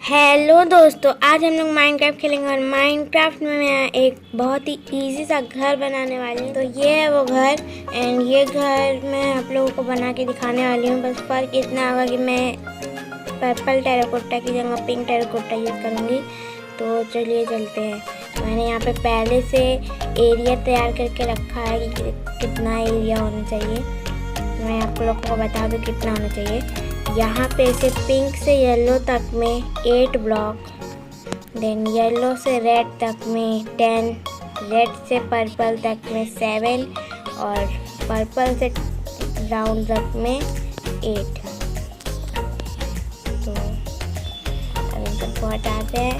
Hello दोस्तों, आज हम लोग माइनक्राफ्ट खेलेंगे और माइनक्राफ्ट में मैं एक बहुत ही इजी सा घर बनाने वाली हूँ। तो ये है वो घर एंड ये घर मैं आप लोगों को बना के दिखाने वाली हूँ। बस फ़र्क इतना होगा कि मैं पर्पल टेराकोटा की जगह पिंक टेराकोटा यूज़ करूँगी। तो चलिए चलते हैं। मैंने यहाँ पे पहले से एरिया तैयार करके रखा है कि कितना एरिया होना चाहिए। मैं आप लोगों को बता दूँ कितना होना चाहिए। यहाँ पे से पिंक से येलो तक में 8 ब्लॉक, देन येलो से रेड तक में 10, रेड से पर्पल तक में 7 और पर्पल से ब्राउन तक में 8। तो अब इन सबको हटाते हैं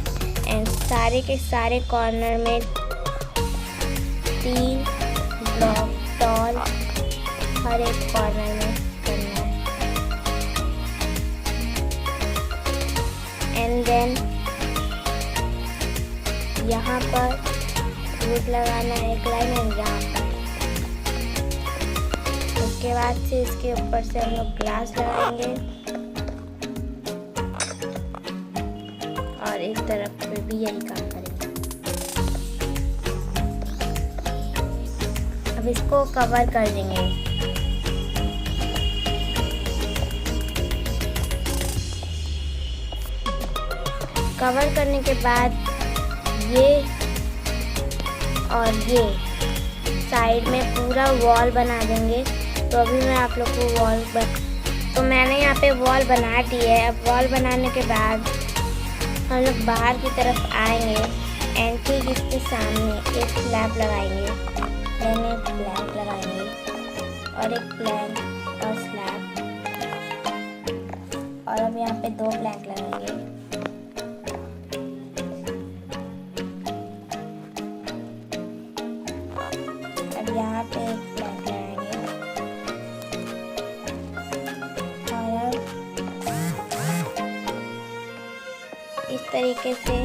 एंड सारे के सारे कॉर्नर में 3 ब्लॉक टॉल हर एक कॉर्नर में करना है। एंड देन यहाँ पर वुड लगाना है एक लाइन एंड यहाँ पर। उसके बाद से इसके ऊपर से हम लोग ग्लास लगाएंगे और इस तरफ पे भी यही काम करेंगे। अब इसको कवर कर देंगे। कवर करने के बाद ये और ये साइड में पूरा वॉल बना देंगे। तो अभी मैं आप लोग को तो मैंने यहाँ पे वॉल बना दी है। अब वॉल बनाने के बाद हम लोग बाहर की तरफ आएंगे एंड ठीक इसके सामने एक स्लैब लगाएंगे, देन एक प्लैंक लगाएंगे और एक प्लैंक और स्लैब, और अब यहाँ पे 2 प्लैंक लगाएंगे। यहाँ पे एक प्लैंक लगाएंगे और इस तरीके से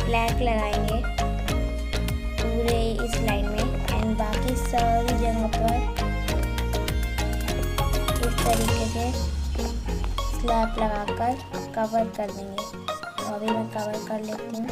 प्लैंक लगाएंगे पूरे इस लाइन में एंड बाकी सारी जगह पर इस तरीके से स्लैब लगाकर कवर कर देंगे। तो अभी मैं कवर कर लेती हूँ।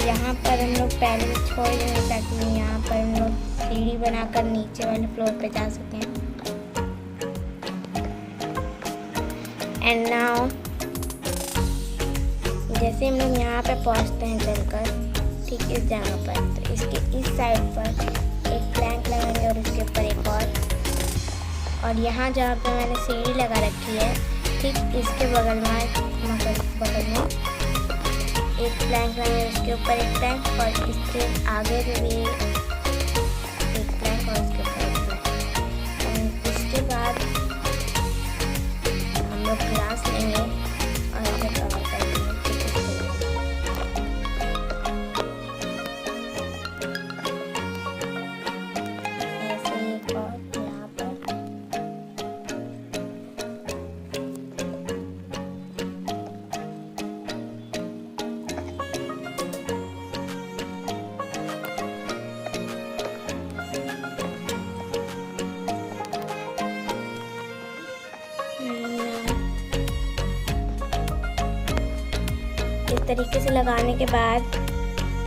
यहाँ पर हम लोग पहले से छोड़ देंगे ताकि यहाँ पर हम लोग सीढ़ी बनाकर नीचे वाले फ्लोर पे जा सकें। एंड नाउ जैसे हम लोग यहाँ पे पहुँचते हैं चलकर ठीक इस जगह पर, तो इसके इस साइड पर एक प्लैंक लगाएंगे और इसके ऊपर एक और यहाँ जहाँ पे मैंने सीढ़ी लगा रखी है ठीक इसके बगल में एक प्लैंक लगाएंगे, उसके ऊपर एक प्लैंक और इसके आगे भी एक प्लैंक और उसके ऊपर एक प्लैंक। और इसके बाद हम लोग ग्लास लेंगे और इसे कवर कर देंगे। ऐसे एक और यहाँ पर इस तरीके से लगाने के बाद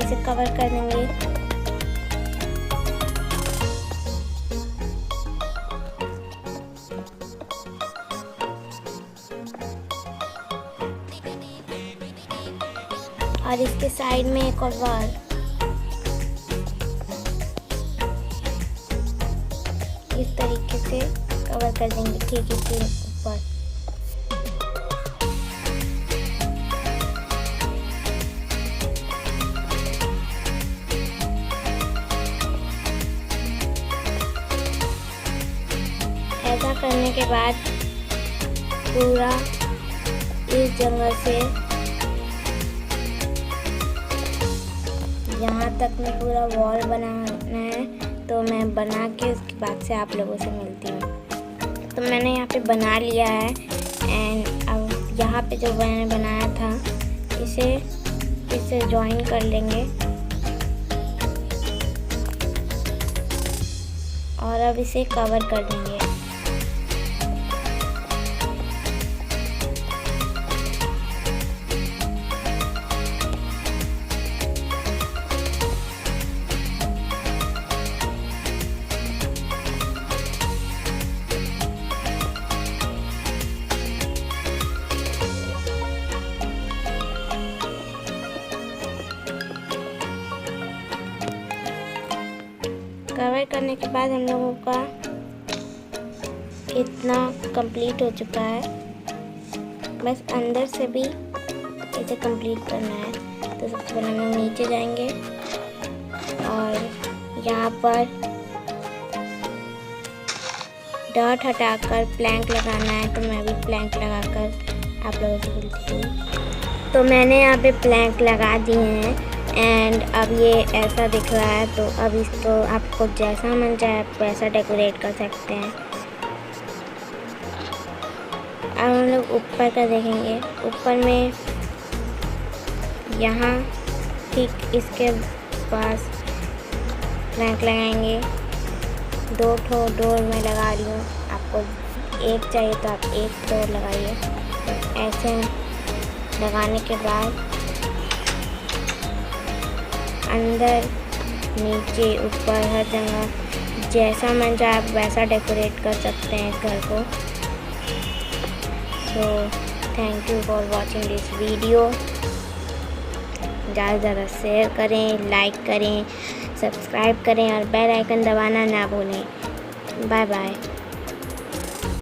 इसे कवर कर देंगे। और इसके साइड में एक और वॉल, इस तरीके से कवर कर देंगे ठीक इसके ऊपर। ऐसा करने के बाद पूरा इस जगह से यहाँ तक में पूरा वॉल बनाना है। तो मैं बना के उसके बाद से आप लोगों से मिलती हूँ। तो मैंने यहाँ पे बना लिया है एंड अब यहाँ पे जो मैंने बनाया था इसे ज्वाइन कर लेंगे और अब इसे कवर कर देंगे। कवर करने के बाद हम लोगों का इतना कंप्लीट हो चुका है। बस अंदर से भी इसे कंप्लीट करना है। तो सबसे पहले हम लोग नीचे जाएंगे और यहाँ पर डॉट हटाकर प्लैंक लगाना है। तो मैं भी प्लैंक लगाकर आप लोगों से मिलती हूँ। तो मैंने यहाँ पे प्लैंक लगा दिए हैं एंड अब ये ऐसा दिख रहा है। तो अब इसको आपको जैसा मन चाहे आप वैसा डेकोरेट कर सकते हैं। अब हम लोग ऊपर का देखेंगे। ऊपर में यहाँ ठीक इसके पास प्लैंक लगाएंगे। 2 ठो डोर में लगा रही हूँ। आपको एक चाहिए तो आप एक डोर लगाइए। ऐसे लगाने के बाद अंदर नीचे ऊपर हर जगह जैसा मन चाहे आप वैसा डेकोरेट कर सकते हैं इस घर को। So thank you for watching this video. ज़्यादा से ज़्यादा शेयर करें, लाइक करें, सब्सक्राइब करें और बेल आइकन दबाना ना भूलें। Bye bye.